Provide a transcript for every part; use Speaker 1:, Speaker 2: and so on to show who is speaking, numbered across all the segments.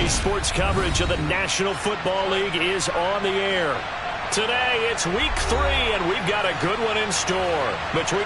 Speaker 1: EA Sports coverage of the National Football League is on the air. Today, it's Week 3, and we've got a good one in store. Between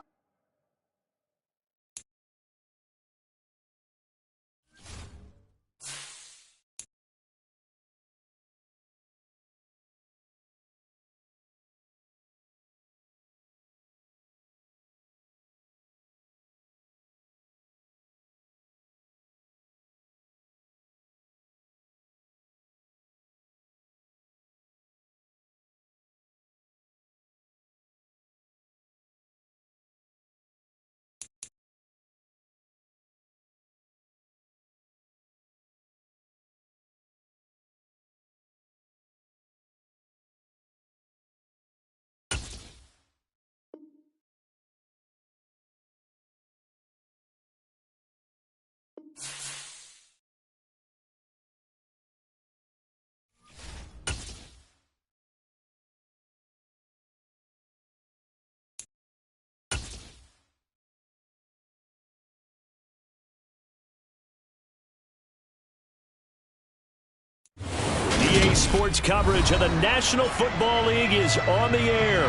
Speaker 1: EA Sports coverage of the National Football League is on the air.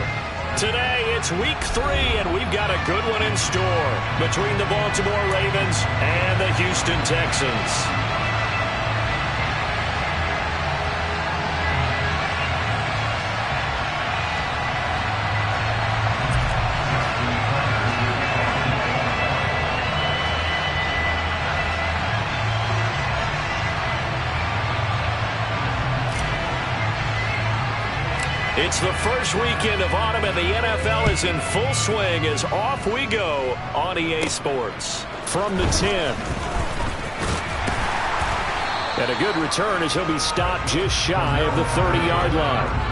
Speaker 1: Today, it's Week 3, and we've got a good one in store between the Baltimore Ravens and the Houston Texans. It's the first weekend of autumn, and the NFL is in full swing as off we go on EA Sports. From the 10. And a good return as he'll be stopped just shy of the 30-yard line.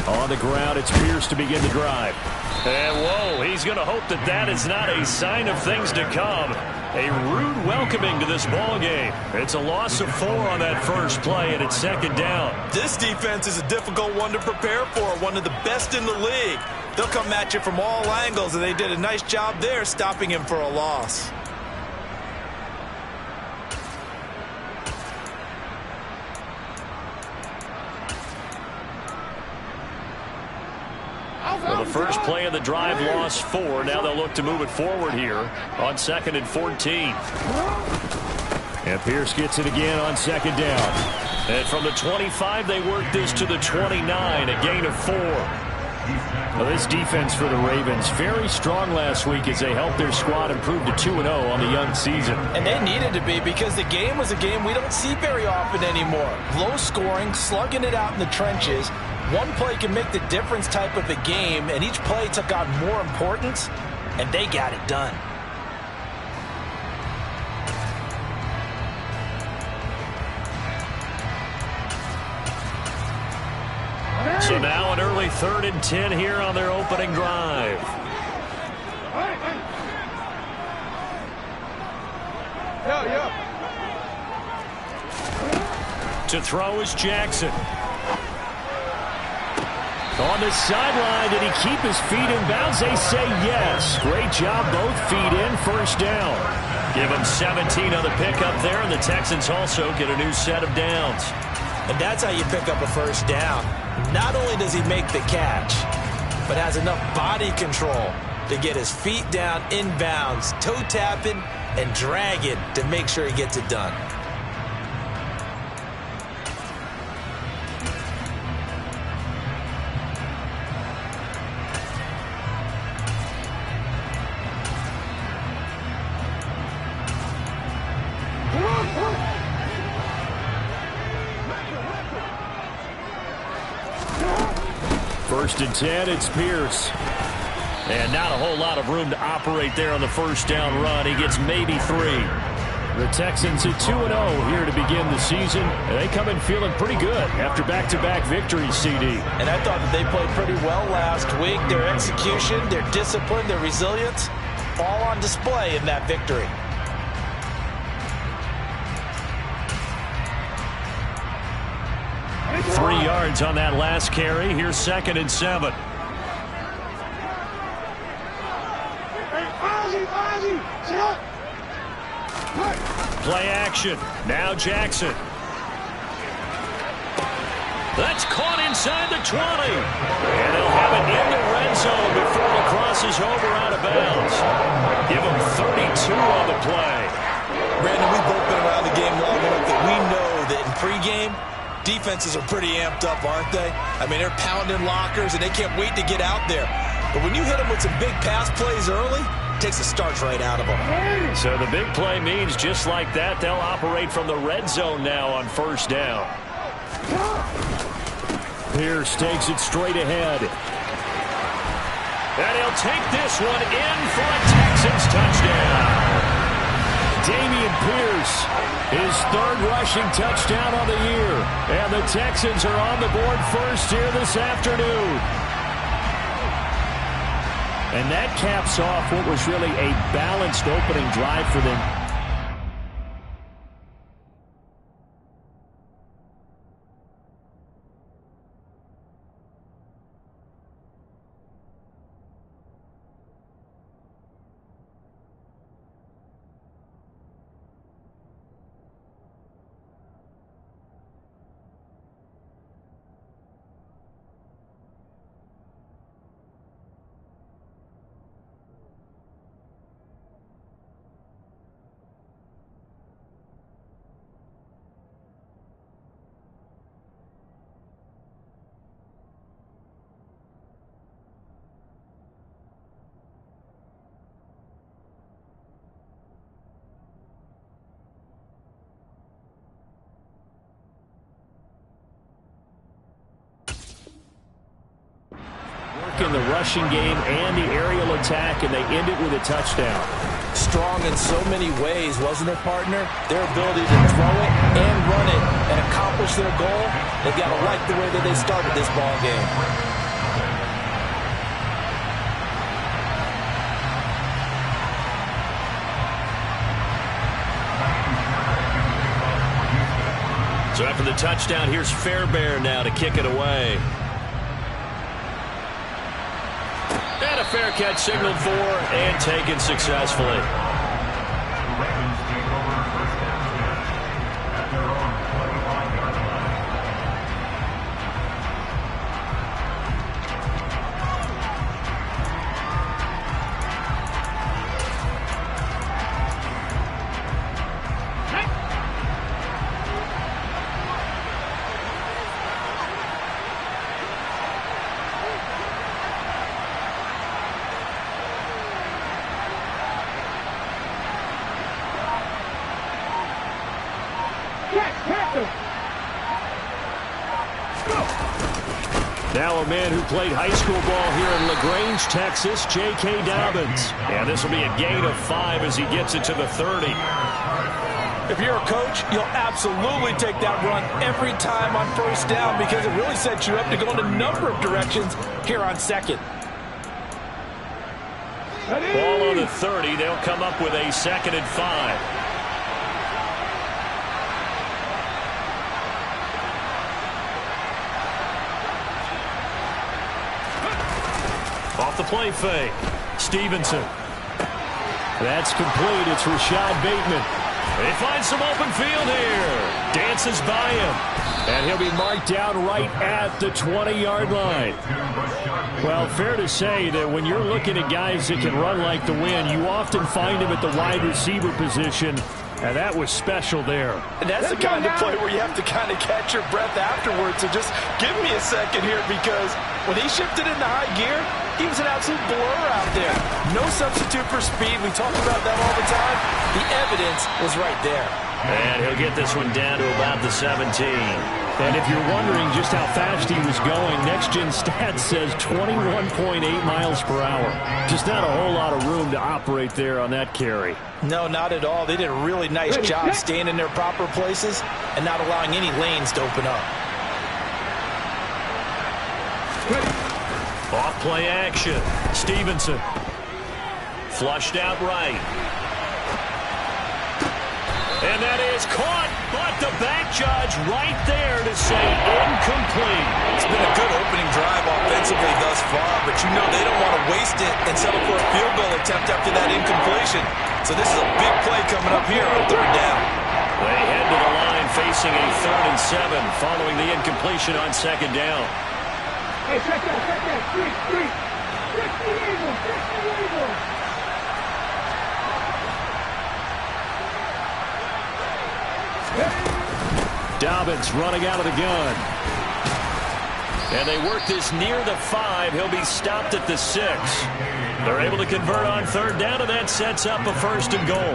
Speaker 1: On the ground, it's Pierce to begin the drive. And whoa, he's going to hope that that is not a sign of things to come. A rude welcoming to this ball game. It's a loss of 4 on that first play, and it's second down.
Speaker 2: This defense is a difficult one to prepare for, one of the best in the league. They'll come at you from all angles, and they did a nice job there stopping him for a loss.
Speaker 1: Well, the first play of the drive lost 4. Now they'll look to move it forward here on 2nd and 14. And Pierce gets it again on second down. And from the 25, they work this to the 29, a gain of 4. Well, this defense for the Ravens, very strong last week as they helped their squad improve to 2-0 on the young season.
Speaker 3: And they needed to be, because the game was a game we don't see very often anymore. Low scoring, slugging it out in the trenches. One play can make the difference type of a game, and each play took on more importance, and they got it done.
Speaker 1: So now an early 3rd and 10 here on their opening drive. To throw is Jackson. On the sideline, did he keep his feet in bounds? They say yes. Great job, both feet in, first down. Give him 17 on the pickup there, and the Texans also get a new set of downs.
Speaker 3: And that's how you pick up a first down. Not only does he make the catch, but has enough body control to get his feet down inbounds, toe tapping and dragging to make sure he gets it done.
Speaker 1: First and 10, it's Pierce. And not a whole lot of room to operate there on the first down run. He gets maybe 3. The Texans at 2-0 here to begin the season. And they come in feeling pretty good after back-to-back victories, CD.
Speaker 3: And I thought that they played pretty well last week. Their execution, their discipline, their resilience, all on display in that victory.
Speaker 1: Three yards on that last carry. Here's 2nd and 7. Play action. Now Jackson. That's caught inside the 20. And they'll have it in the red zone before it crosses over out of bounds. Give them 32 on the play.
Speaker 2: Brandon, we've both been around the game long enough that we know that in pregame, defenses are pretty amped up, aren't they? I mean, they're pounding lockers, and they can't wait to get out there. But when you hit them with some big pass plays early, it takes the starch right out of them.
Speaker 1: So the big play means just like that, they'll operate from the red zone now on 1st down. Pierce takes it straight ahead. And he'll take this one in for a Texans touchdown. Dameon Pierce, his 3rd rushing touchdown on the year. And the Texans are on the board first here this afternoon. And that caps off what was really a balanced opening drive for them. In the rushing game and the aerial attack, and they end it with a touchdown.
Speaker 3: Strong in so many ways, wasn't it, partner? Their ability to throw it and run it and accomplish their goal, they've got to like the way that they started this ball game.
Speaker 1: So after the touchdown, here's Fairbairn now to kick it away. And a fair catch signaled for and taken successfully. Now a man who played high school ball here in LaGrange, Texas, J.K. Dobbins. And this will be a gain of 5 as he gets it to the 30.
Speaker 3: If you're a coach, you'll absolutely take that run every time on 1st down because it really sets you up to go in a number of directions here on 2nd.
Speaker 1: Ball on the 30. They'll come up with a 2nd and 5. Off the play fake. Stevenson. That's complete. It's Rashad Bateman. They find some open field here. Dances by him. And he'll be marked down right at the 20-yard line. Well, fair to say that when you're looking at guys that can run like the wind, you often find them at the wide receiver position. And that was special there.
Speaker 3: And that's the kind of play where you have to kind of catch your breath afterwards. So just give me a second here because when he shifted into high gear, He was an absolute blur out there. No substitute for speed. We talk about that all the time. The evidence was right there.
Speaker 1: And he'll get this one down to about the 17. And if you're wondering just how fast he was going, Next Gen Stats says 21.8 miles per hour. Just not a whole lot of room to operate there on that carry.
Speaker 3: No, not at all. They did a really nice job staying in their proper places and not allowing any lanes to open up.
Speaker 1: Off play action. Stevenson. Flushed out right. And that is caught, but the back judge right there to say incomplete.
Speaker 2: It's been a good opening drive offensively thus far, but you know they don't want to waste it and settle for a field goal attempt after that incompletion. So this is a big play coming up here on third down.
Speaker 1: They head to the line facing a 3rd and 7 following the incompletion on second down.
Speaker 4: Hey, check that, three. Check the Eagles.
Speaker 1: Dobbins running out of the gun. And they work this near the 5. He'll be stopped at the 6. They're able to convert on third down, and that sets up a 1st and goal.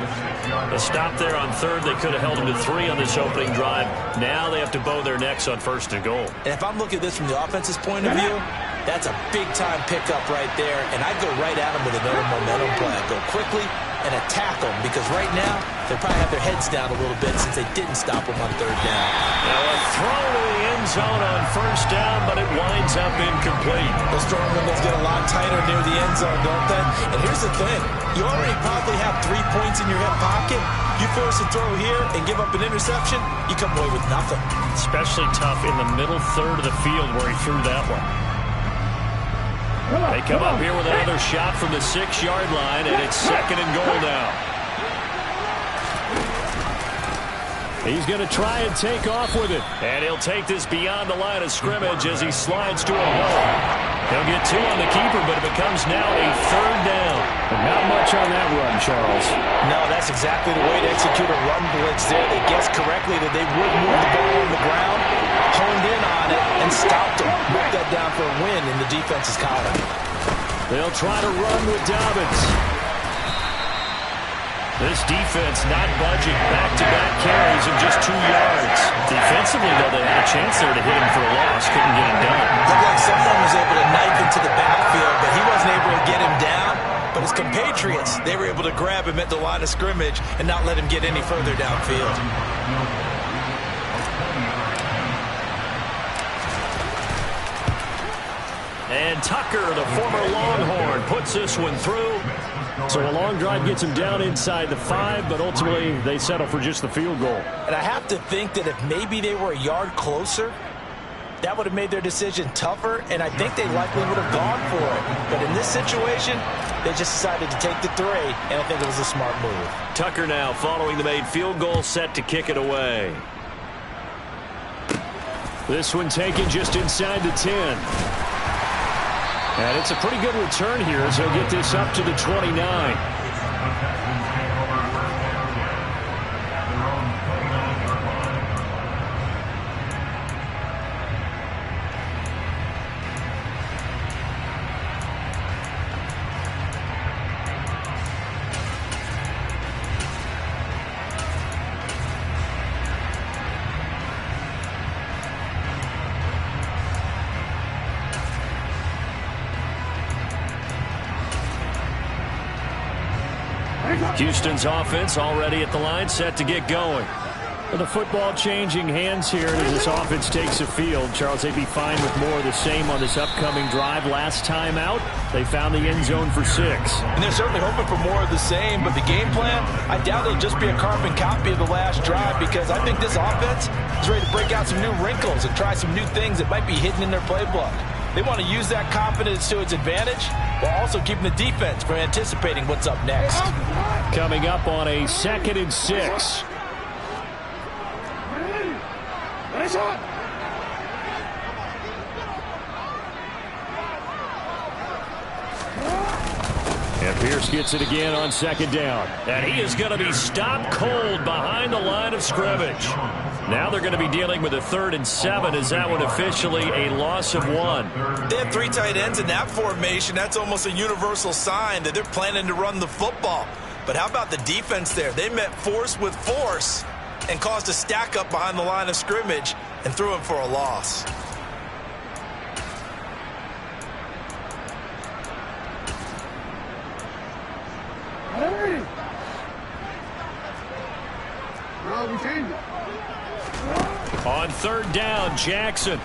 Speaker 1: A stop there on third. They could have held him to 3 on this opening drive. Now they have to bow their necks on 1st and goal.
Speaker 2: And if I'm looking at this from the offense's point of view, that's a big-time pickup right there. And I'd go right at him with another momentum play. I'd go quickly and attack them, because right now they probably have their heads down a little bit since they didn't stop them on third down.
Speaker 1: Now a throw to the end zone on 1st down, but it winds up incomplete.
Speaker 2: Those throwing windows get a lot tighter near the end zone, don't they? And here's the thing. You already probably have 3 points in your hip pocket. You force a throw here and give up an interception, you come away with nothing.
Speaker 1: Especially tough in the middle third of the field where he threw that one. They come up here with another shot from the 6-yard line, and it's 2nd and goal now. He's going to try and take off with it. And he'll take this beyond the line of scrimmage as he slides to a hole. He'll get 2 on the keeper, but it becomes now a 3rd down. And not much on that run, Charles.
Speaker 3: No, that's exactly the way to execute a run blitz there. They guessed correctly that they would move the ball on the ground, honed in on it, and stopped them. Broke that down for a win in the defense's column.
Speaker 1: They'll try to run with Dobbins. This defense not budging. Back-to-back carries in just 2 yards. Defensively, though, they had a chance there to hit him for a loss. Couldn't get him done.
Speaker 2: Looked like someone was able to knife into the backfield, but he wasn't able to get him down. But his compatriots, they were able to grab him at the line of scrimmage and not let him get any further downfield.
Speaker 1: And Tucker, the former Longhorn, puts this one through. So a long drive gets him down inside the 5, but ultimately they settle for just the field goal.
Speaker 3: And I have to think that if maybe they were a yard closer, that would have made their decision tougher, and I think they likely would have gone for it. But in this situation, they just decided to take the 3, and I think it was a smart move.
Speaker 1: Tucker now following the made field goal, set to kick it away. This one taken just inside the 10. And it's a pretty good return here as he'll get this up to the 29. Houston's offense already at the line, set to get going. The football changing hands here as this offense takes the field. Charles, they'd be fine with more of the same on this upcoming drive. Last time out, they found the end zone for 6.
Speaker 3: And they're certainly hoping for more of the same, but the game plan, I doubt it'll just be a carbon copy of the last drive, because I think this offense is ready to break out some new wrinkles and try some new things that might be hidden in their playbook. They want to use that confidence to its advantage while also keeping the defense from anticipating what's up next.
Speaker 1: Coming up on a 2nd and 6. And Pierce Pierce gets it again on second down. And he is going to be stopped cold behind the line of scrimmage. Now they're going to be dealing with a 3rd and 7. Is that one officially a loss of 1?
Speaker 2: They have 3 tight ends in that formation. That's almost a universal sign that they're planning to run the football. But how about the defense there? They met force with force and caused a stack up behind the line of scrimmage and threw him for a loss.
Speaker 4: Hey! No, we changed it.
Speaker 1: On 3rd down, Jackson.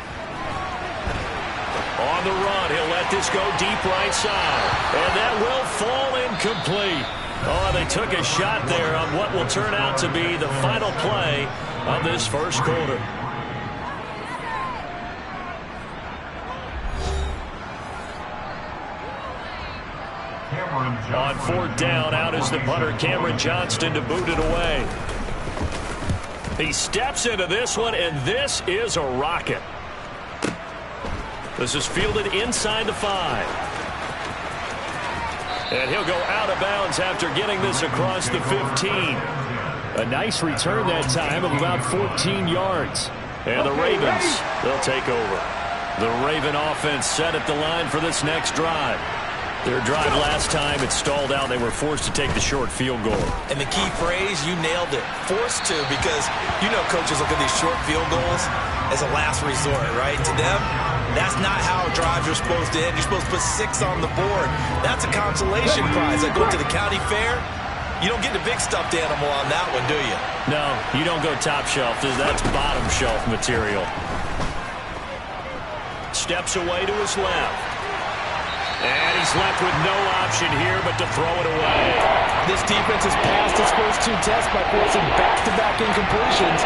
Speaker 1: On the run, he'll let this go deep right side. And that will fall incomplete. Oh, they took a shot there on what will turn out to be the final play of this first quarter. On 4th down, out is the punter, Cameron Johnston, to boot it away. He steps into this one, and this is a rocket. This is fielded inside the 5. And he'll go out of bounds after getting this across the 15. A nice return that time of about 14 yards. And the Ravens, they'll take over. The Raven offense set at the line for this next drive. Their drive last time, it stalled out. They were forced to take the short field goal.
Speaker 2: And the key phrase, you nailed it. Forced to, because you know coaches look at these short field goals as a last resort, right? To them, that's not how drives are supposed to end. You're supposed to put 6 on the board. That's a consolation prize. Like going to the county fair, you don't get the big stuffed animal on that one, do you?
Speaker 1: No, you don't go top shelf. That's bottom shelf material. Steps away to his left. And he's left with no option here but to throw it away.
Speaker 3: This defense has passed its first 2 tests by forcing back-to-back incompletions.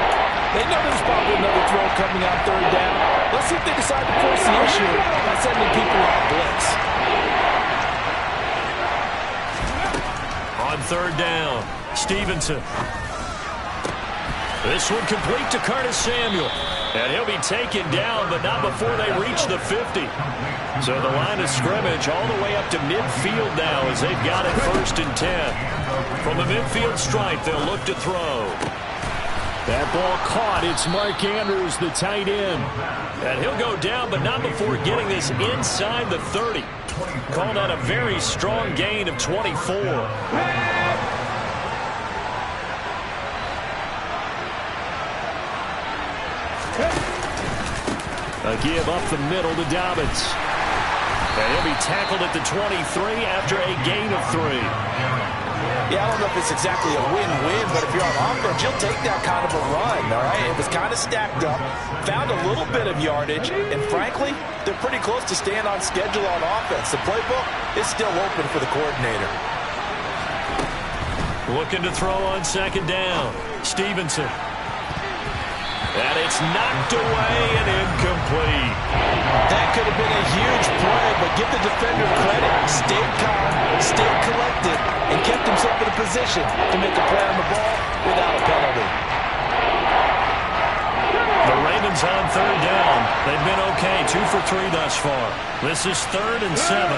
Speaker 3: They know there's probably another throw coming on 3rd down. Let's see if they decide to force the issue by sending people on blitz.
Speaker 1: On 3rd down, Stevenson. This one complete to Curtis Samuel. And he'll be taken down, but not before they reach the 50. So the line of scrimmage all the way up to midfield now as they've got it 1st and 10. From the midfield stripe, they'll look to throw. That ball caught. It's Mark Andrews, the tight end. And he'll go down, but not before getting this inside the 30. Call that a very strong gain of 24. A give up the middle to Dobbins. And he'll be tackled at the 23 after a gain of 3.
Speaker 3: Yeah, I don't know if it's exactly a win-win, but if you're on offense, you'll take that kind of a run, all right? It was kind of stacked up, found a little bit of yardage, and frankly, they're pretty close to staying on schedule on offense. The playbook is still open for the coordinator.
Speaker 1: Looking to throw on 2nd down. Stevenson. And it's knocked away and incomplete.
Speaker 3: That could have been a huge play, but give the defender credit. Stayed calm, stayed collected, and kept himself in a position to make a play on the ball without a penalty.
Speaker 1: The Ravens on 3rd down. They've been okay, 2 for 3 thus far. This is 3rd and 7.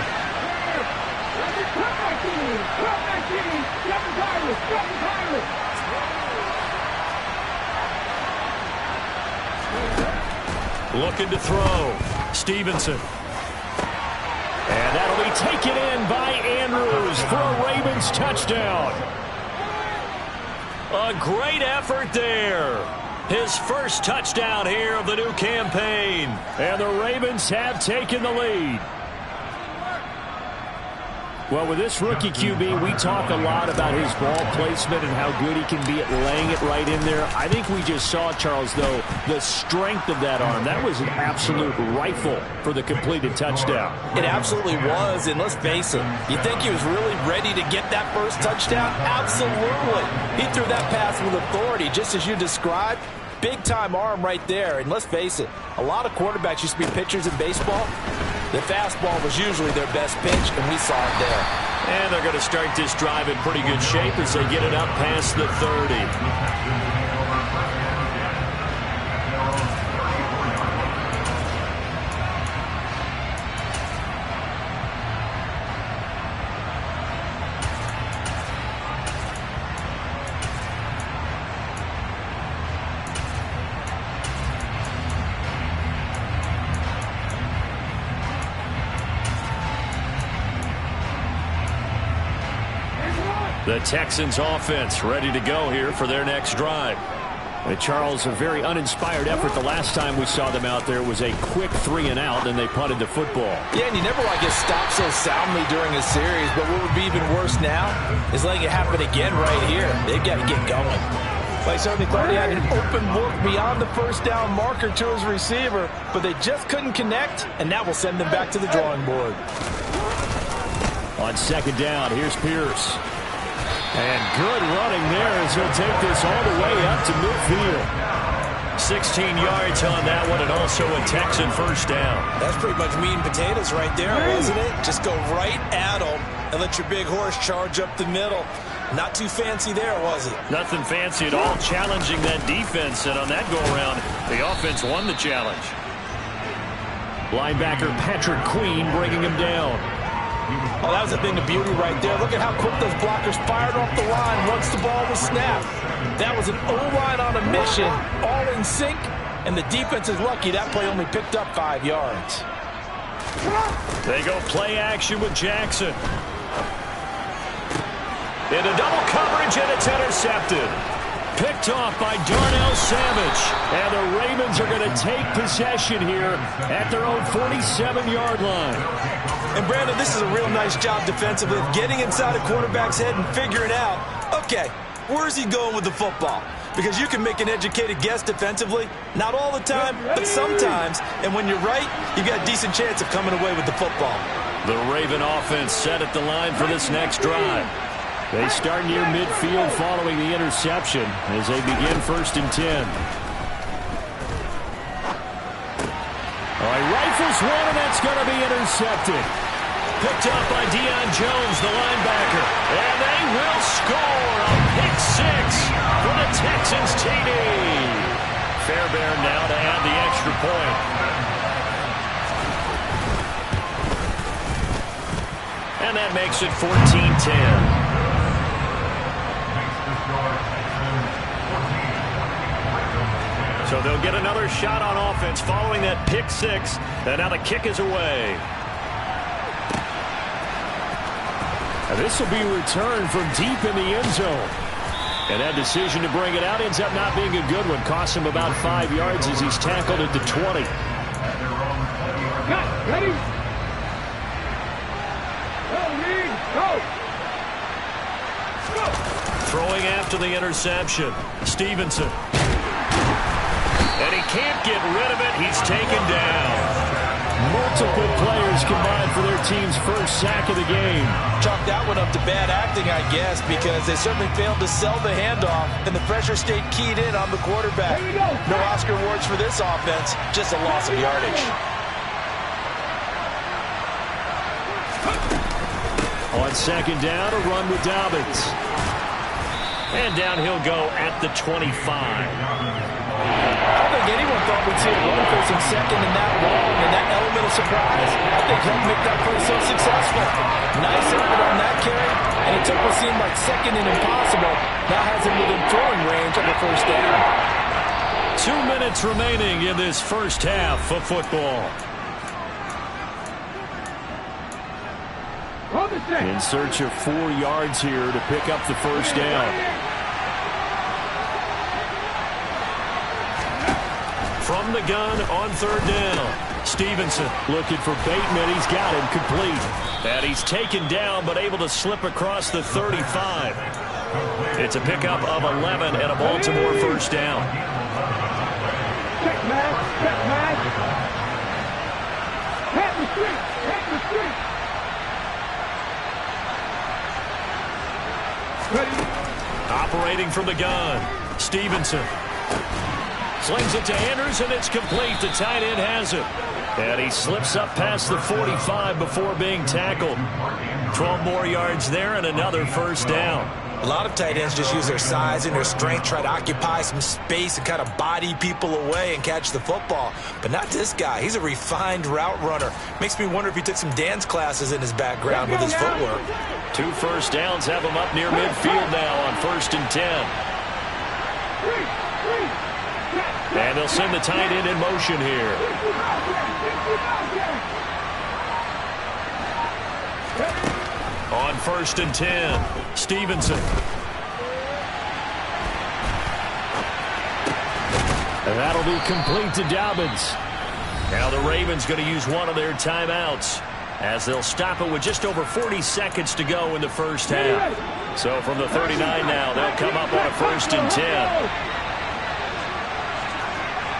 Speaker 1: Looking to throw. Stevenson. And that'll be taken in by Andrews for a Ravens touchdown. A great effort there. His first touchdown here of the new campaign. And the Ravens have taken the lead. Well, with this rookie QB, we talk a lot about his ball placement and how good he can be at laying it right in there. I think we just saw, Charles, though, the strength of that arm. That was an absolute rifle for the completed touchdown.
Speaker 3: It absolutely was, and let's face it, you think he was really ready to get that first touchdown? Absolutely. He threw that pass with authority, just as you described. Big-time arm right there, and let's face it, a lot of quarterbacks used to be pitchers in baseball. The fastball was usually their best pitch, and we saw it there.
Speaker 1: And they're going to start this drive in pretty good shape as they get it up past the 30. The Texans offense ready to go here for their next drive. Charles, a very uninspired effort the last time we saw them out there was a quick 3-and-out, and they punted the football.
Speaker 3: Yeah, and you never want to get stopped so soundly during a series, but what would be even worse now is letting it happen again right here. They've got to get going. Well, I certainly thought he had an open look beyond the first down marker to his receiver, but they just couldn't connect, and that will send them back to the drawing board.
Speaker 1: On second down, here's Pierce. And good running there as he'll take this all the way up to midfield. 16 yards on that one, and also a Texan first down.
Speaker 2: That's pretty much meat and potatoes right there, wasn't it? Just go right at them and let your big horse charge up the middle. Not too fancy there, was it?
Speaker 1: Nothing fancy at all, challenging that defense, and on that go-around, the offense won the challenge. Linebacker Patrick Queen bringing him down.
Speaker 3: Oh, that was a thing of beauty right there. Look at how quick those blockers fired off the line once the ball was snapped. That was an O-line on a mission, all in sync, and the defense is lucky that play only picked up 5 yards.
Speaker 1: They go play action with Jackson. Into double coverage, and it's intercepted. Picked off by Darnell Savage. And the Ravens are going to take possession here at their own 47-yard line.
Speaker 2: And Brandon, this is a real nice job defensively of getting inside a quarterback's head and figuring out, okay, where's he going with the football? Because you can make an educated guess defensively, not all the time, but sometimes. And when you're right, you've got a decent chance of coming away with the football.
Speaker 1: The Raven offense set at the line for this next drive. They start near midfield following the interception as they begin 1st and 10. All right, rifles one, and that's going to be intercepted. Picked up by Deion Jones, the linebacker. And they will score a pick 6 for the Texans TD. Fairbairn now to add the extra point. And that makes it 14-10. So they'll get another shot on offense following that pick 6. And now the kick is away. And this will be returned from deep in the end zone. And that decision to bring it out ends up not being a good one. Costs him about 5 yards as he's tackled at the 20.
Speaker 4: Ready? Go!
Speaker 1: Throwing after the interception. Stevenson. And he can't get rid of it. He's taken down. Multiple players combined for their team's first sack of the game.
Speaker 3: Chalk that one up to bad acting, I guess, because they certainly failed to sell the handoff, and the pressure stayed keyed in on the quarterback. No Oscar awards for this offense, just a loss of yardage.
Speaker 1: On second down, a run with Dobbins. And down he'll go at the 25.
Speaker 3: I don't think anyone thought we'd see a run facing second and that long, and that element of surprise, I think helped make that play so successful. Nice effort on that carry, and it took what seemed like second and impossible. Now has him within throwing range of the first down.
Speaker 1: 2 minutes remaining in this first half of football. In search of 4 yards here to pick up the first down. From the gun on third down. Stevenson looking for Bateman. He's got him complete. And he's taken down but able to slip across the 35. It's a pickup of 11 and a Baltimore first down.
Speaker 4: Check, man. Check, man. Pat the street. Pat the street. Ready?
Speaker 1: Operating from the gun. Stevenson. Slings it to Andrews, and it's complete. The tight end has it. And he slips up past the 45 before being tackled. 12 more yards there and another first down.
Speaker 2: A lot of tight ends just use their size and their strength, try to occupy some space and kind of body people away and catch the football. But not this guy. He's a refined route runner. Makes me wonder if he took some dance classes in his background with his footwork.
Speaker 1: 2 first downs have him up near midfield now on 1st and 10. And they'll send the tight end in motion here. On 1st and 10. Stevenson. And that'll be complete to Dobbins. Now the Ravens going to use one of their timeouts as they'll stop it with just over 40 seconds to go in the first half. So from the 39 now, they'll come up on a 1st and 10.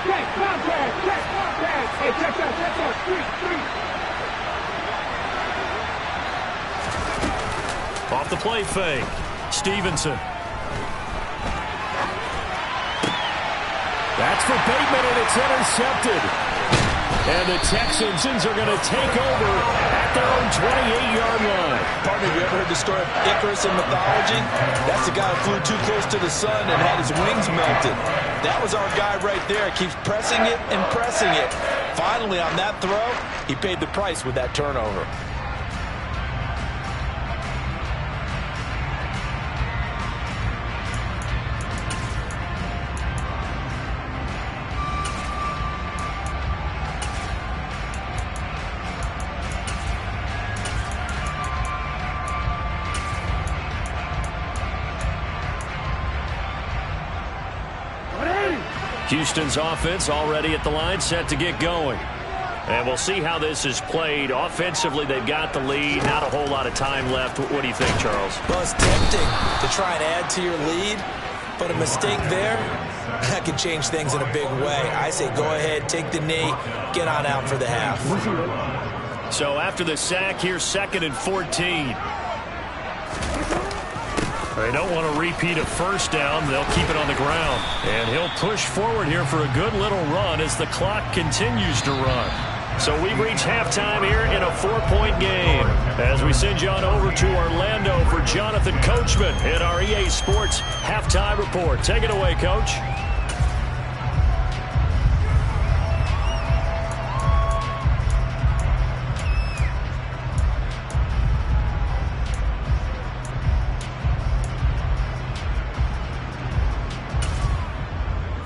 Speaker 4: Check contact, check contact. Hey, check that, street.
Speaker 1: Off the play fake. Stevenson. That's for Bateman, and it's intercepted. And the Texans are going to take over at their own 28-yard line.
Speaker 3: Partner, have you ever heard the story of Icarus in mythology? That's the guy who flew too close to the sun and had his wings melted. That was our guy right there. Keeps pressing it and pressing it. Finally, on that throw, he paid the price with that turnover.
Speaker 1: Houston's offense already at the line, set to get going. And we'll see how this is played. Offensively, they've got the lead. Not a whole lot of time left. What do you think, Charles?
Speaker 3: Well, it's tempting to try and add to your lead, but a mistake there, that can change things in a big way. I say go ahead, take the knee, get on out for the half.
Speaker 1: So after the sack, here's 2nd and 14. They don't want to repeat a first down. They'll keep it on the ground. And he'll push forward here for a good little run as the clock continues to run. So we've reached halftime here in a 4-point game. As we send you on over to Orlando for Jonathan Coachman in our EA Sports Halftime Report. Take it away, Coach.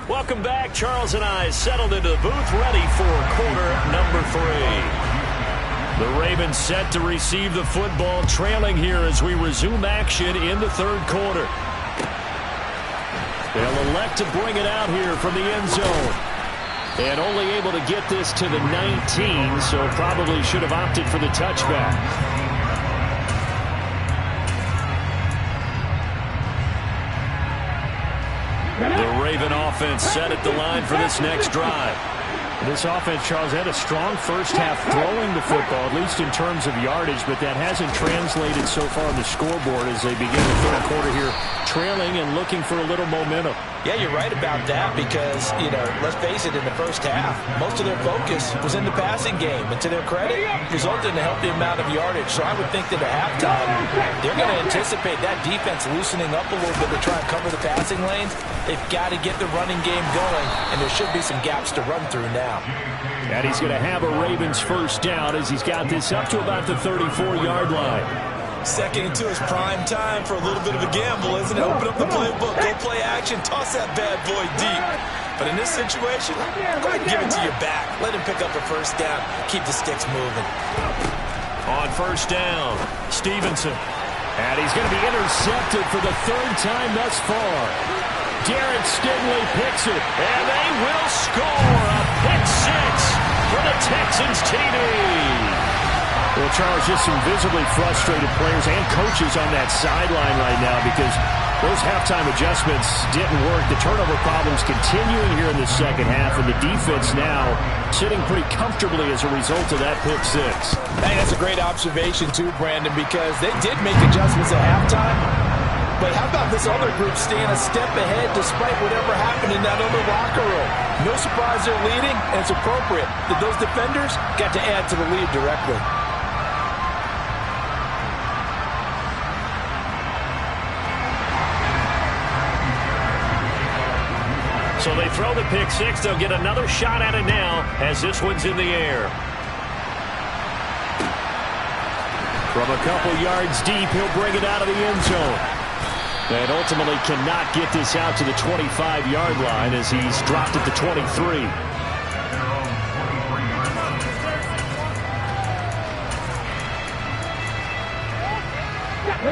Speaker 1: Welcome back. Charles and I settled into the booth, ready for quarter number 3. The Ravens set to receive the football, trailing here as we resume action in the 3rd quarter. They'll elect to bring it out here from the end zone. And only able to get this to the 19, so probably should have opted for the touchback. The Raven offense set at the line for this next drive.
Speaker 5: This offense, Charles, had a strong first half throwing the football, at least in terms of yardage, but that hasn't translated so far on the scoreboard as they begin the 3rd quarter here, trailing and looking for a little momentum.
Speaker 3: Yeah, you're right about that because, let's face it, in the first half, most of their focus was in the passing game. And to their credit, resulted in a healthy amount of yardage. So I would think that at halftime, they're going to anticipate that defense loosening up a little bit to try and cover the passing lanes. They've got to get the running game going, and there should be some gaps to run through now.
Speaker 5: And he's going to have a Ravens first down as he's got this up to about the 34-yard line.
Speaker 2: Second into his prime time for a little bit of a gamble, isn't it? Open up the playbook, go play action, toss that bad boy deep. But in this situation, go ahead and give it to your back. Let him pick up a first down. Keep the sticks moving.
Speaker 1: On first down, Stevenson.
Speaker 5: And he's going to be intercepted for the 3rd time thus far. Garrett Stingley picks it.
Speaker 1: And they will score a pick 6 for the Texans TD.
Speaker 5: Well, Charles, just some visibly frustrated players and coaches on that sideline right now because those halftime adjustments didn't work. The turnover problems continuing here in the second half, and the defense now sitting pretty comfortably as a result of that pick 6.
Speaker 3: Hey, that's a great observation too, Brandon, because they did make adjustments at halftime. But how about this other group staying a step ahead despite whatever happened in that other locker room? No surprise they're leading, and it's appropriate that those defenders got to add to the lead directly.
Speaker 1: So they throw the pick 6. They'll get another shot at it now as this one's in the air.
Speaker 5: From a couple yards deep, he'll bring it out of the end zone. And ultimately cannot get this out to the 25-yard line as he's dropped at the 23.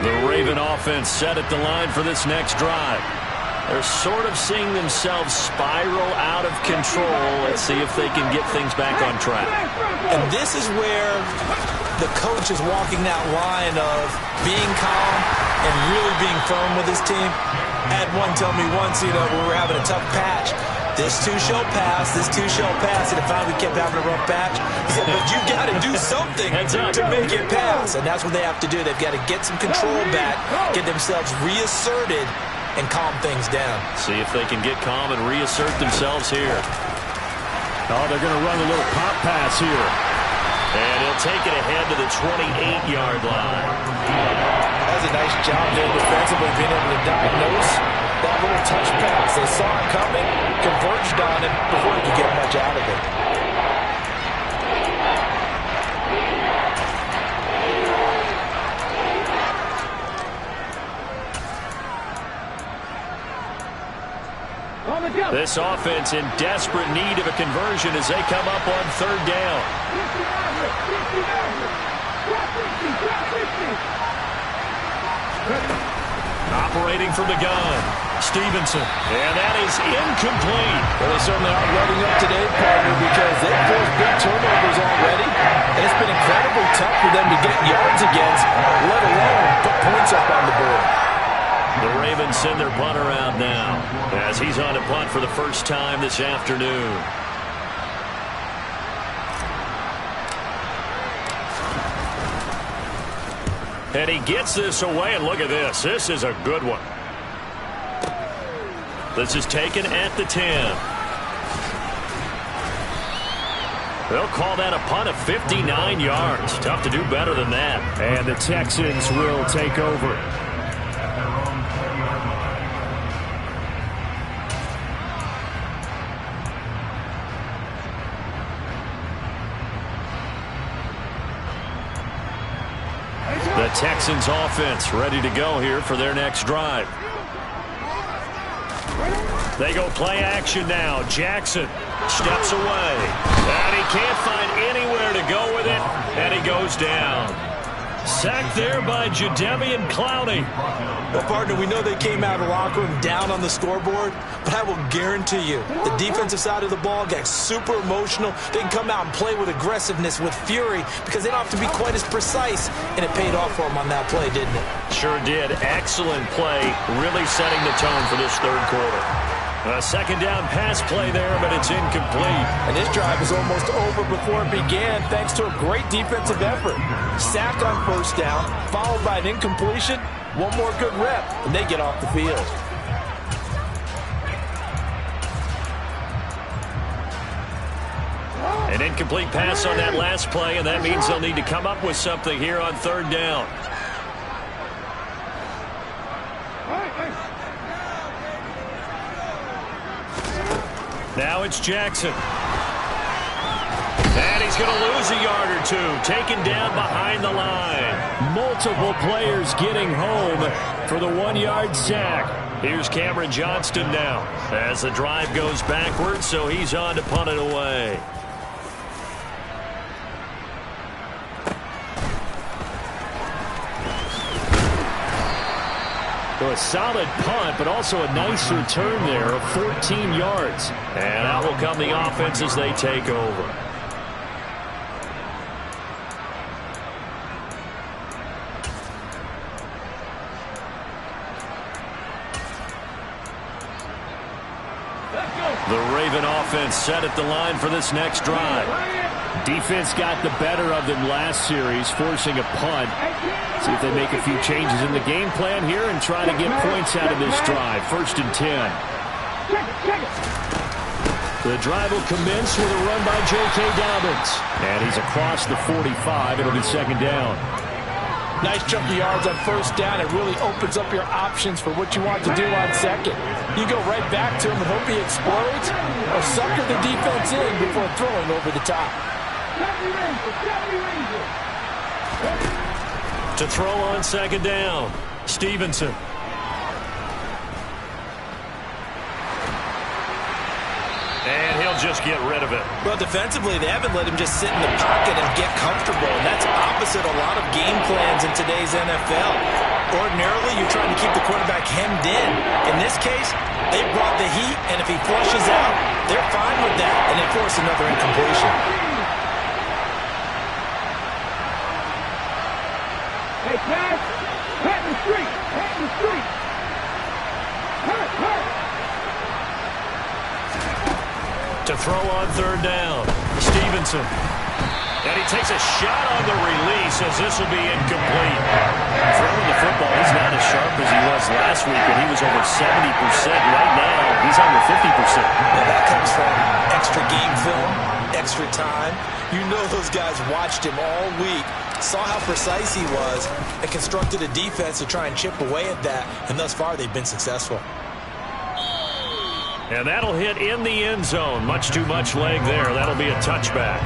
Speaker 1: The Raven offense set at the line for this next drive. They're sort of seeing themselves spiral out of control. Let's see if they can get things back on track.
Speaker 2: And this is where the coach is walking that line of being calm and really being firm with his team. I had one tell me once, we were having a tough patch. This too shall pass, this too shall pass. And finally we kept having a rough patch. He said, but you got to do something to make it pass. And that's what they have to do. They've got to get some control back, get themselves reasserted, and calm things down.
Speaker 1: See if they can get calm and reassert themselves here.
Speaker 5: Oh, they're going to run a little pop pass here.
Speaker 1: And he'll take it ahead to the 28-yard line.
Speaker 3: That was a nice job there defensively, being able to diagnose that little touch pass. They saw it coming, converged on it before he could get much out of it.
Speaker 1: This offense in desperate need of a conversion as they come up on third down. Operating from the gun, Stevenson. And that is incomplete.
Speaker 3: Well, they certainly aren't letting up today, partner, because they've forced big turnovers already. And it's been incredibly tough for them to get yards against, let alone put points up on the board.
Speaker 1: The Ravens send their punter out now as he's on to punt for the first time this afternoon. And he gets this away, and look at this. This is a good one. This is taken at the 10. They'll call that a punt of 59 yards. Tough to do better than that.
Speaker 5: And the Texans will take over.
Speaker 1: The Texans offense ready to go here for their next drive. They go play action now. Jackson steps away. And he can't find anywhere to go with it. And he goes down. Sacked there by Jadeveon Clowney.
Speaker 2: Well, partner, we know they came out of the locker room down on the scoreboard, but I will guarantee you the defensive side of the ball got super emotional. They can come out and play with aggressiveness, with fury, because they don't have to be quite as precise, and it paid off for them on that play, didn't it?
Speaker 1: Sure did. Excellent play, really setting the tone for this third quarter. A second down pass play there, but it's incomplete.
Speaker 3: And this drive was almost over before it began, thanks to a great defensive effort. Sack on first down, followed by an incompletion. One more good rep, and they get off the field.
Speaker 1: An incomplete pass on that last play, and that means they'll need to come up with something here on third down. Now it's Jackson. And he's going to lose a yard or two. Taken down behind the line.
Speaker 5: Multiple players getting home for the 1-yard sack.
Speaker 1: Here's Cameron Johnston now as the drive goes backwards, so he's on to punt it away.
Speaker 5: So a solid punt, but also a nice return there of 14 yards.
Speaker 1: And out will come the offense as they take over. The Raven offense set at the line for this next drive.
Speaker 5: Defense got the better of them last series, forcing a punt. See if they make a few changes in the game plan here and try to get points out of this drive. 1st and 10. The drive will commence with a run by J.K. Dobbins. And he's across the 45. It'll be second down.
Speaker 3: Nice chunk of yards on first down. It really opens up your options for what you want to do on second. You go right back to him and hope he explodes, or sucker the defense in before throwing over the top.
Speaker 1: To throw on second down, Stevenson. And he'll just get rid of it.
Speaker 2: Well, defensively, they haven't let him just sit in the pocket and get comfortable, and that's opposite a lot of game plans in today's NFL.
Speaker 3: Ordinarily, you're trying to keep the quarterback hemmed in. In this case, they brought the heat, and if he flushes out, they're fine with that, and they force another incompletion.
Speaker 4: Hey, pass. Pat in the street. Pat in the street. Hurt, hurt.
Speaker 1: To throw on third down. Stevenson. And he takes a shot on the release as this will be incomplete. Throwing the football, he's not as sharp as he was last week, and he was over 70%. Right now, he's under 50%.
Speaker 3: Well, that comes from extra game film, extra time. You know those guys watched him all week, saw how precise he was, and constructed a defense to try and chip away at that, and thus far they've been successful.
Speaker 1: And that'll hit in the end zone. Much too much leg there. That'll be a touchback.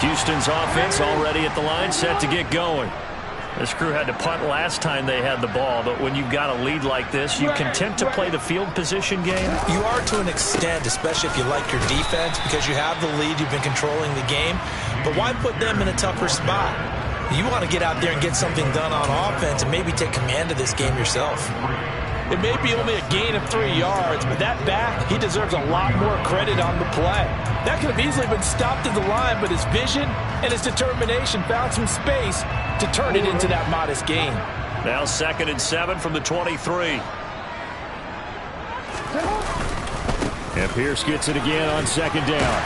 Speaker 1: Houston's offense already at the line, set to get going. This crew had to punt last time they had the ball, but when you've got a lead like this, you content to play the field position game?
Speaker 3: You are to an extent, especially if you like your defense, because you have the lead, you've been controlling the game. But why put them in a tougher spot? You want to get out there and get something done on offense and maybe take command of this game yourself. It may be only a gain of 3 yards, but that back, he deserves a lot more credit on the play. That could have easily been stopped at the line, but his vision and his determination found some space to turn it into that modest gain.
Speaker 1: Now 2nd and 7 from the 23.
Speaker 5: And Pierce gets it again on 2nd down.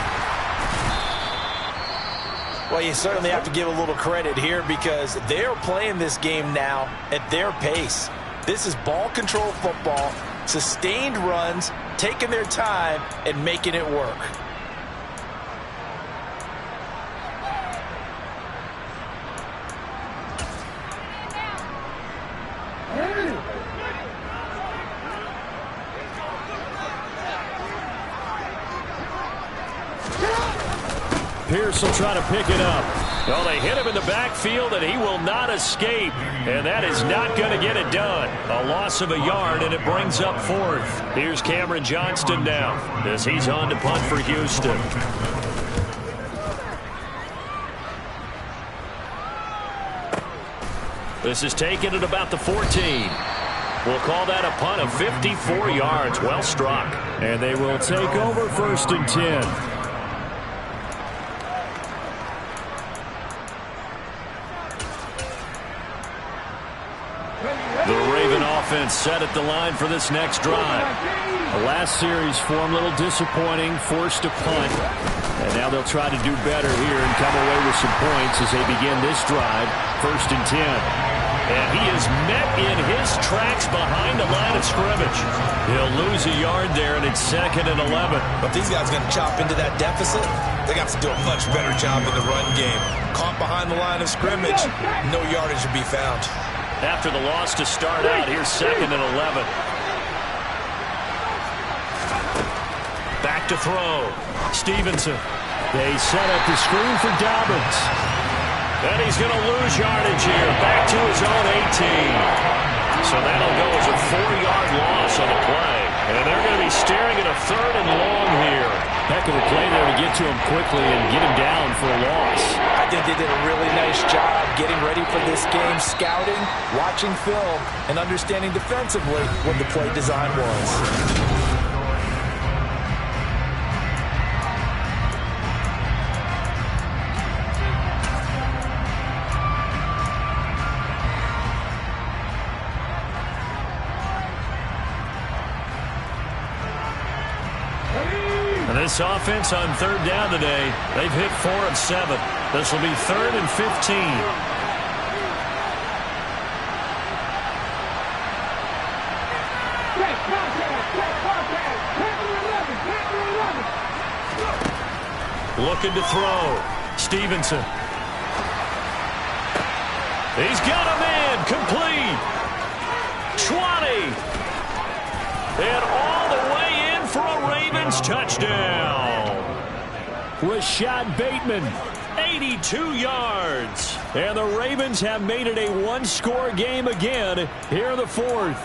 Speaker 3: Well, you certainly have to give a little credit here because they're playing this game now at their pace. This is ball control football, sustained runs, taking their time, and making it work.
Speaker 5: Pierce will try to pick it up.
Speaker 1: Well, they hit him in the backfield, and he will not escape. And that is not going to get it done. A loss of a yard, and it brings up 4th. Here's Cameron Johnston now as he's on to punt for Houston. This is taken at about the 14. We'll call that a punt of 54 yards. Well struck.
Speaker 5: And they will take over 1st and 10.
Speaker 1: Offense set at the line for this next drive.
Speaker 5: The last series for him, a little disappointing, forced to punt. And now they'll try to do better here and come away with some points as they begin this drive, 1st and 10.
Speaker 1: And he is met in his tracks behind the line of scrimmage. He'll lose a yard there, and it's 2nd and 11.
Speaker 3: But these guys are going to chop into that deficit. They got to do a much better job in the run game. Caught behind the line of scrimmage, no yardage to be found.
Speaker 1: After the loss to start out, here's 2nd and 11. Back to throw. Stevenson.
Speaker 5: They set up the screen for Dobbins.
Speaker 1: And he's going to lose yardage here. Back to his own 18. So that'll go as a 4-yard loss on the play. And they're going to be staring at a 3rd and long here.
Speaker 5: Heck of a play there to get to him quickly and get him down for a loss.
Speaker 3: I think they did a really nice job getting ready for this game, scouting, watching film, and understanding defensively what the play design was.
Speaker 1: This offense on 3rd down today, they've hit 4 of 7. This will be 3rd and 15. Looking to throw. Stevenson. He's got a man. Complete. 20. And all the way in for a Ravens touchdown.
Speaker 5: Rashad Bateman.
Speaker 1: 82 yards.
Speaker 5: And the Ravens have made it a one-score game again here in the 4th.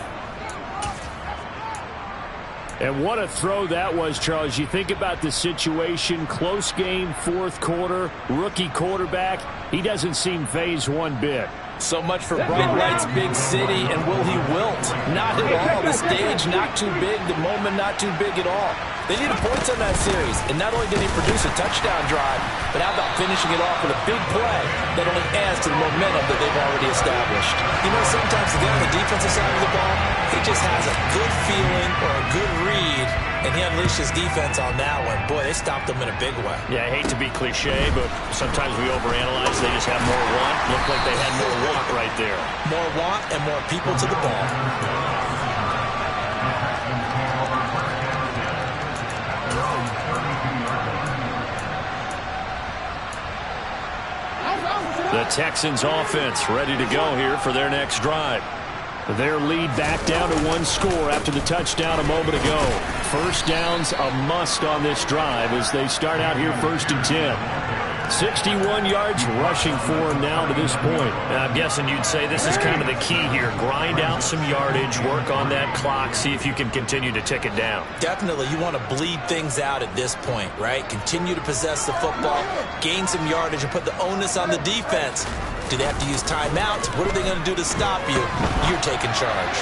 Speaker 5: And what a throw that was, Charles. You think about the situation, close game, fourth quarter, rookie quarterback. He doesn't seem phased one bit.
Speaker 3: So much for bright lights, big city, and will he wilt? Not at all. The stage not too big, the moment not too big at all. They needed points on that series, and not only did he produce a touchdown drive, but how about finishing it off with a big play that only adds to the momentum that they've already established.
Speaker 2: You know, sometimes the guy on the defensive side of the ball, he just has a good feeling or a good read, and he unleashed his defense on that one. Boy, they stopped him in a big way.
Speaker 1: Yeah, I hate to be cliche, but sometimes we overanalyze. They just have more want. Looked like they had more want right there.
Speaker 2: More want and more people to the ball.
Speaker 1: The Texans offense ready to go here for their next drive.
Speaker 5: Their lead back down to one score after the touchdown a moment ago. First down's a must on this drive as they start out here 1st and 10. 61 yards rushing for him now to this point.
Speaker 1: And I'm guessing you'd say this is kind of the key here. Grind out some yardage, work on that clock, see if you can continue to tick it down.
Speaker 2: Definitely, you want to bleed things out at this point, right? Continue to possess the football, gain some yardage, and put the onus on the defense. Do they have to use timeouts? What are they going to do to stop you? You're taking charge.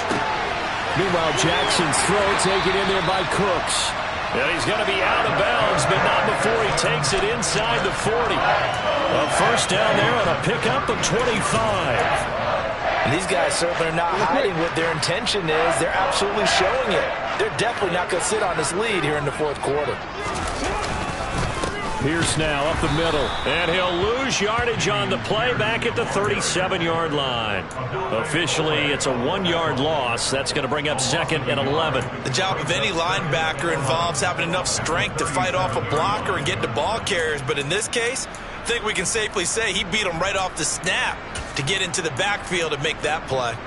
Speaker 5: Meanwhile, Jackson's throw taken in there by Cooks.
Speaker 1: And he's going to be out of bounds, but not before he takes it inside the 40. A first down there on a pickup of 25.
Speaker 3: And these guys certainly are not hiding what their intention is. They're absolutely showing it. They're definitely not going to sit on this lead here in the fourth quarter.
Speaker 5: Pierce now up the middle.
Speaker 1: And he'll lose yardage on the play back at the 37-yard line. Officially, it's a 1-yard loss. That's going to bring up 2nd and 11.
Speaker 2: The job of any linebacker involves having enough strength to fight off a blocker and get to ball carriers. But in this case, I think we can safely say he beat him right off the snap to get into the backfield and make that play.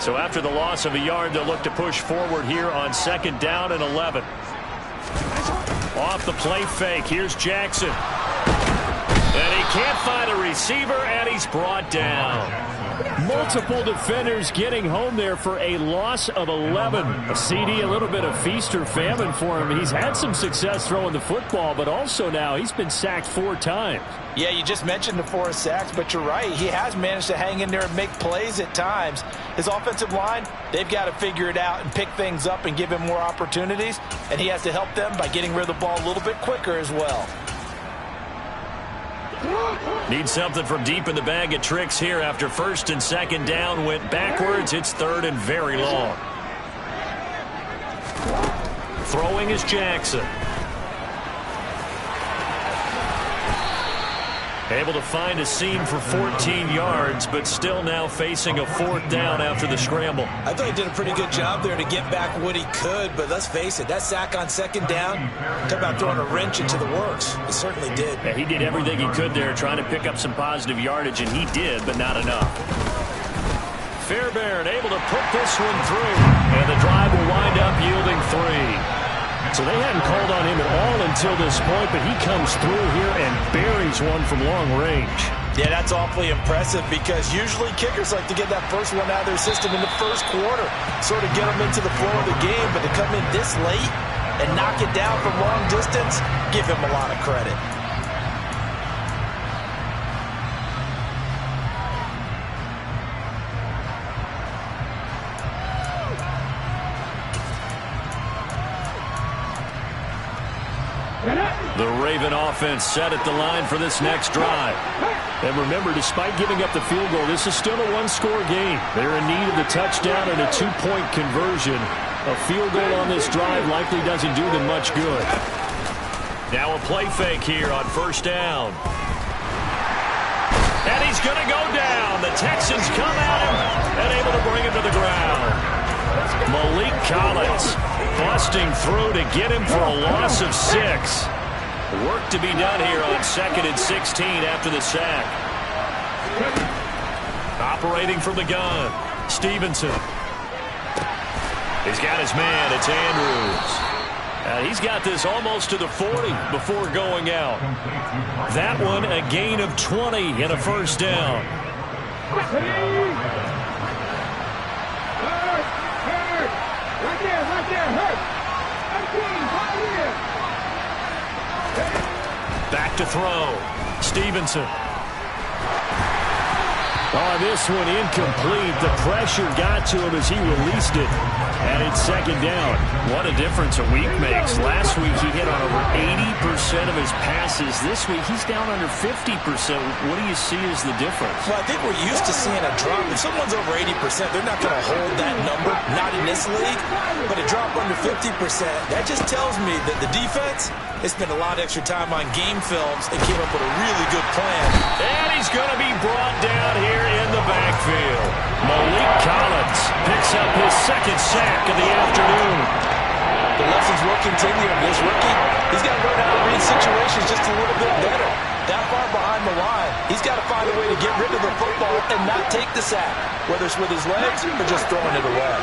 Speaker 1: So after the loss of a yard, they'll look to push forward here on 2nd down and 11. Off the play fake, here's Jackson. And he can't find a receiver, and he's brought down.
Speaker 5: Multiple defenders getting home there for a loss of 11. A CD, a little bit of feast or famine for him. He's had some success throwing the football, but also now he's been sacked 4 times.
Speaker 3: Yeah, you just mentioned the 4 sacks, but you're right. He has managed to hang in there and make plays at times. His offensive line, they've got to figure it out and pick things up and give him more opportunities, and he has to help them by getting rid of the ball a little bit quicker as well.
Speaker 1: Need something from deep in the bag of tricks here after 1st and 2nd down went backwards. It's 3rd and very long. Throwing is Jackson. Able to find a seam for 14 yards, but still now facing a 4th down after the scramble.
Speaker 2: I thought he did a pretty good job there to get back what he could, but let's face it, that sack on 2nd down, talk about throwing a wrench into the works. It certainly did.
Speaker 1: Yeah, he did everything he could there trying to pick up some positive yardage, and he did, but not enough. Fairbairn able to put this one through, and the drive will wind up yielding 3.
Speaker 5: So they hadn't called on him at all until this point, but he comes through here and buries one from long range.
Speaker 3: Yeah, that's awfully impressive because usually kickers like to get that first one out of their system in the first quarter, sort of get them into the flow of the game, but to come in this late and knock it down from long distance, give him a lot of credit.
Speaker 1: The Raven offense set at the line for this next drive.
Speaker 5: And remember, despite giving up the field goal, this is still a 1-score game. They're in need of the touchdown and a 2-point conversion. A field goal on this drive likely doesn't do them much good.
Speaker 1: Now a play fake here on 1st down. And he's going to go down. The Texans come at him and able to bring him to the ground. Malik Collins busting through to get him for a loss of 6. Work to be done here on 2nd and 16 after the sack. Operating from the gun, Stevenson. He's got his man. It's Andrews. He's got this almost to the 40 before going out. That one a gain of 20 and a 1st down.
Speaker 4: Right there, hurt.
Speaker 1: back to throw. Stevenson.
Speaker 5: Oh, this one incomplete. The pressure got to him as he released it. And it's second down.
Speaker 1: What a difference a week makes. Last week he hit on over 80% of his passes. This week he's down under 50%. What do you see as the difference?
Speaker 2: Well, I think we're used to seeing a drop. If someone's over 80%, they're not going to hold that number. Not in this league. But a drop under 50%, that just tells me that the defense has spent a lot of extra time on game films and came up with a really good plan.
Speaker 1: And he's going to be brought down here in the backfield. Malik Collins picks up his second sack of the afternoon.
Speaker 2: The lessons will continue of this rookie. He's got to learn how to read situations just a little bit better. That far behind the line, he's got to find a way to get rid of the football and not take the sack, whether it's with his legs or just throwing it away.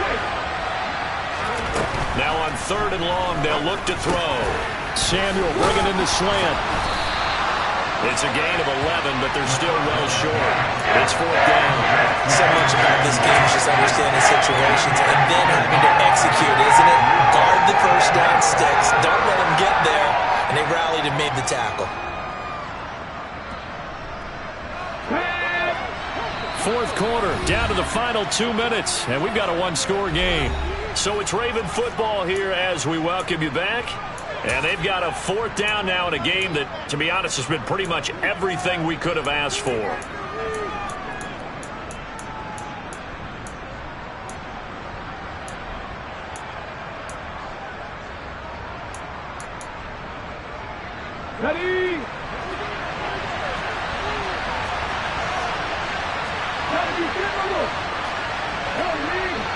Speaker 1: Now on 3rd and long, they'll look to throw.
Speaker 5: Samuel bringing in the slant.
Speaker 1: It's a gain of 11, but they're still well short. It's 4th down.
Speaker 2: So much about this game is just understanding situations and then having to execute, isn't it? Guard the first down sticks. Don't let them get there. And they rallied and made the tackle.
Speaker 1: 4th quarter, down to the final 2 minutes, and we've got a one-score game. So it's Raven football here as we welcome you back. And they've got a 4th down now in a game that, to be honest, has been pretty much everything we could have asked for.
Speaker 4: Ready?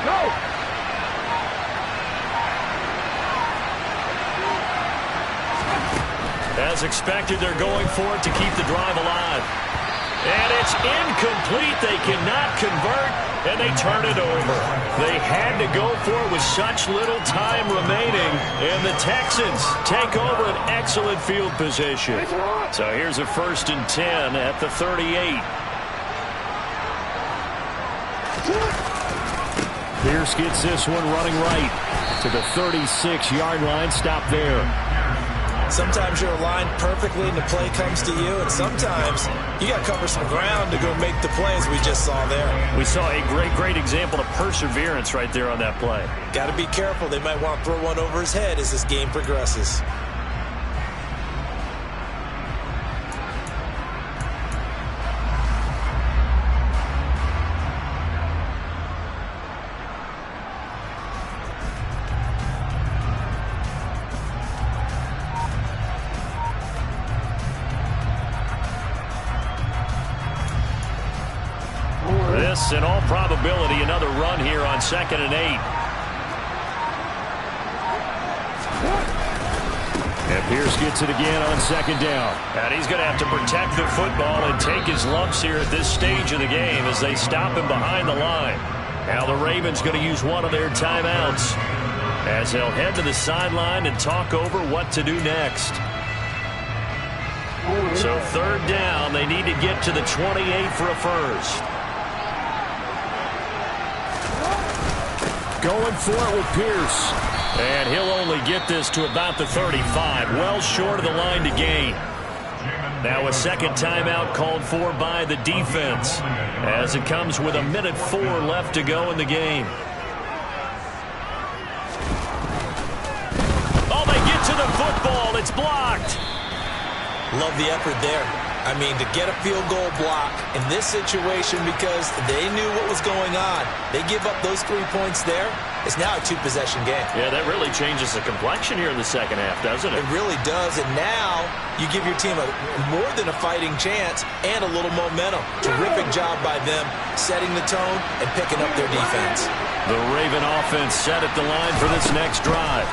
Speaker 4: Go!
Speaker 1: As expected, they're going for it to keep the drive alive. And it's incomplete. They cannot convert, and they turn it over. They had to go for it with such little time remaining, and the Texans take over an excellent field position. So here's a 1st and 10 at the 38.
Speaker 5: Pierce gets this one running right to the 36-yard line. Stop there.
Speaker 2: Sometimes you're aligned perfectly and the play comes to you, and sometimes you got to cover some ground to go make the plays we just saw there.
Speaker 1: We saw a great example of perseverance right there on that play.
Speaker 2: Got to be careful. They might want to throw one over his head as this game progresses.
Speaker 1: In all probability, another run here on 2nd and 8.
Speaker 5: And Pierce gets it again on 2nd down.
Speaker 1: And he's going to have to protect the football and take his lumps here at this stage of the game as they stop him behind the line. Now the Ravens going to use one of their timeouts as they'll head to the sideline and talk over what to do next. So 3rd down, they need to get to the 28 for a first.
Speaker 5: Going for it with Pierce.
Speaker 1: And he'll only get this to about the 35, well short of the line to gain. Now a 2nd timeout called for by the defense as it comes with 1:04 left to go in the game. Oh, they get to the football. It's blocked.
Speaker 2: Love the effort there. I mean, to get a field goal block in this situation because they knew what was going on. They give up those 3 points there. It's now a 2-possession game.
Speaker 1: Yeah, that really changes the complexion here in the second half, doesn't it?
Speaker 2: It really does. And now you give your team more than a fighting chance and a little momentum. Terrific job by them setting the tone and picking up their defense.
Speaker 1: The Raven offense set at the line for this next drive.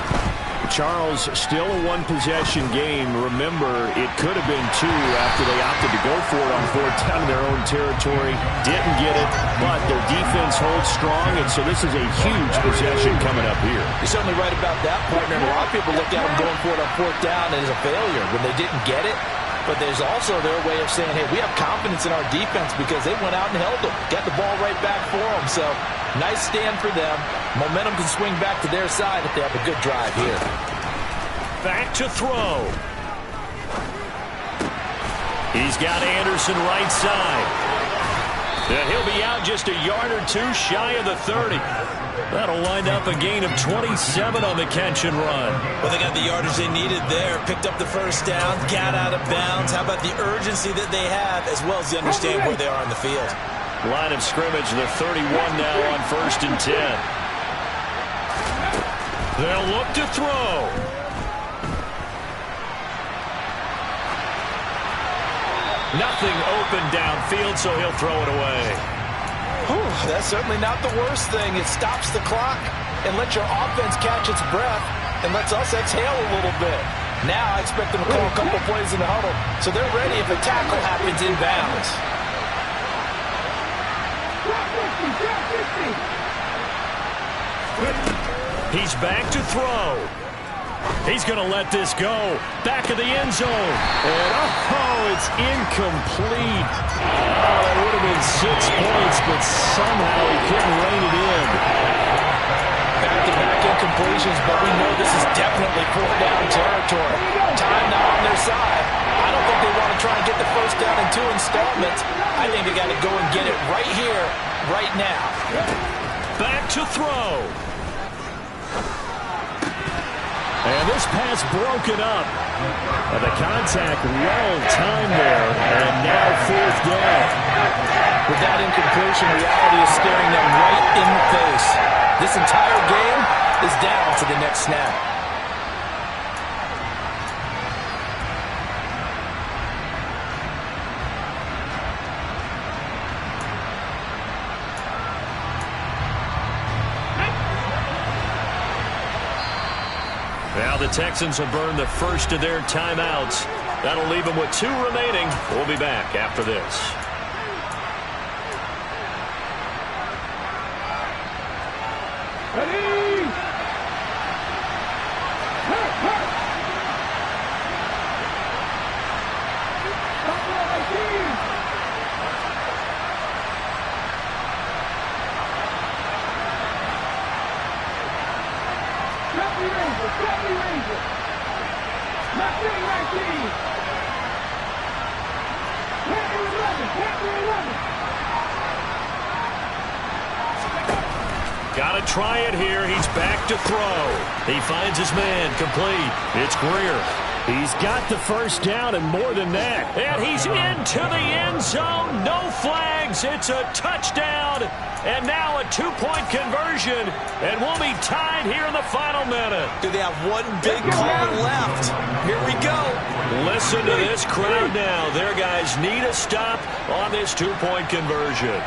Speaker 5: Charles, still a one-possession game. Remember, it could have been 2 after they opted to go for it on 4th down in their own territory. Didn't get it, but their defense holds strong, and so this is a huge possession coming up here.
Speaker 3: You're certainly right about that, partner. A lot of people look at them going for it on 4th down as a failure when they didn't get it. But there's also their way of saying, hey, we have confidence in our defense because they went out and held them. Got the ball right back for them. So, nice stand for them. Momentum can swing back to their side if they have a good drive here.
Speaker 1: Back to throw. He's got Anderson right side. And he'll be out just a yard or two shy of the 30. That'll wind up a gain of 27 on the catch and run.
Speaker 2: Well, they got the yardage they needed there. Picked up the first down, got out of bounds. How about the urgency that they have, as well as they understand where they are on the field?
Speaker 1: Line of scrimmage, the 31 now on 1st and 10. They'll look to throw. Nothing open downfield, so he'll throw it away.
Speaker 3: Whew, that's certainly not the worst thing. It stops the clock and lets your offense catch its breath and lets us exhale a little bit. Now I expect them to call a couple plays in the huddle, so they're ready if a tackle happens inbounds.
Speaker 1: He's back to throw. He's going to let this go. Back of the end zone. And it's incomplete. Oh, that would have been 6 points, but somehow he couldn't rein it in.
Speaker 3: Back-to-back incompletions, but we know this is definitely fourth down territory. Time now on their side. I don't think they want to try and get the first down in 2 installments. I think they got to go and get it right here, right now.
Speaker 1: Back to throw. And this pass broken up. The contact well timed there, and now 4th down.
Speaker 3: With that incompletion, reality is staring them right in the face. This entire game is down to the next snap.
Speaker 1: Now the Texans have burned the first of their timeouts. That'll leave them with 2 remaining. We'll be back after this.
Speaker 4: Ready?
Speaker 1: Got to try it here. He's back to throw. He finds his man complete. It's Greer.
Speaker 5: He's got the first down and more than that.
Speaker 1: And he's into the end zone. No flags. It's a touchdown. And now a 2-point conversion. And we'll be tied here in the final minute.
Speaker 2: Do they have one big call left? Here we go.
Speaker 1: Listen to this crowd now. Their guys need a stop on this 2-point conversion.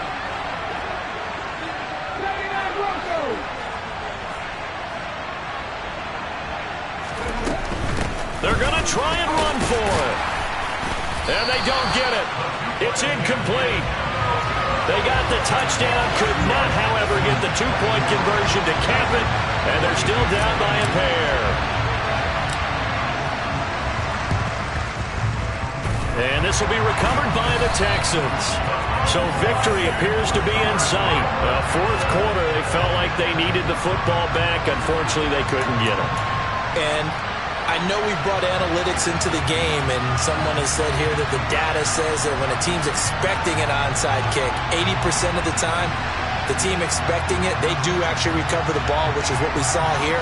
Speaker 1: They're going to try and run for it. And they don't get it. It's incomplete. They got the touchdown, could not, however, get the 2-point conversion to cap it, and they're still down by a pair. And this will be recovered by the Texans. So victory appears to be in sight. Fourth quarter, they felt like they needed the football back. Unfortunately, they couldn't get it.
Speaker 2: And I know we brought analytics into the game, and someone has said here that the data says that when a team's expecting an onside kick, 80% of the time, the team expecting it, they do actually recover the ball, which is what we saw here.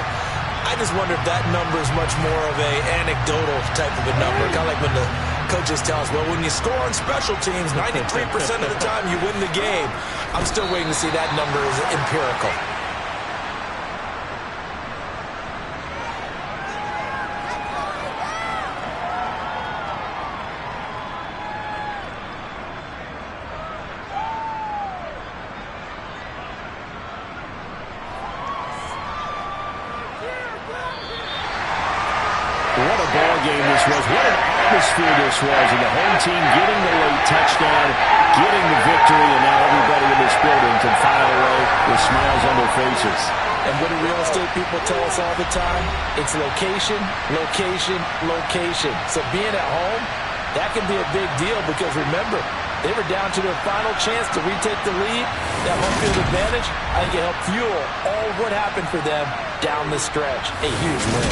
Speaker 2: I just wonder if that number is much more of a anecdotal type of a number, kind of like when the coaches tell us, well, when you score on special teams, 93% of the time you win the game. I'm still waiting to see that number is empirical.
Speaker 5: What a ball game this was. What an atmosphere this was. And the home team getting the late touchdown, getting the victory, and now everybody in this building can file away with smiles on their faces.
Speaker 3: And what do real estate people tell us all the time? It's location, location, location. So being at home, that can be a big deal because remember, they were down to their final chance to retake the lead. That home field advantage, I think it helped fuel all what happened for them down the stretch. A huge win.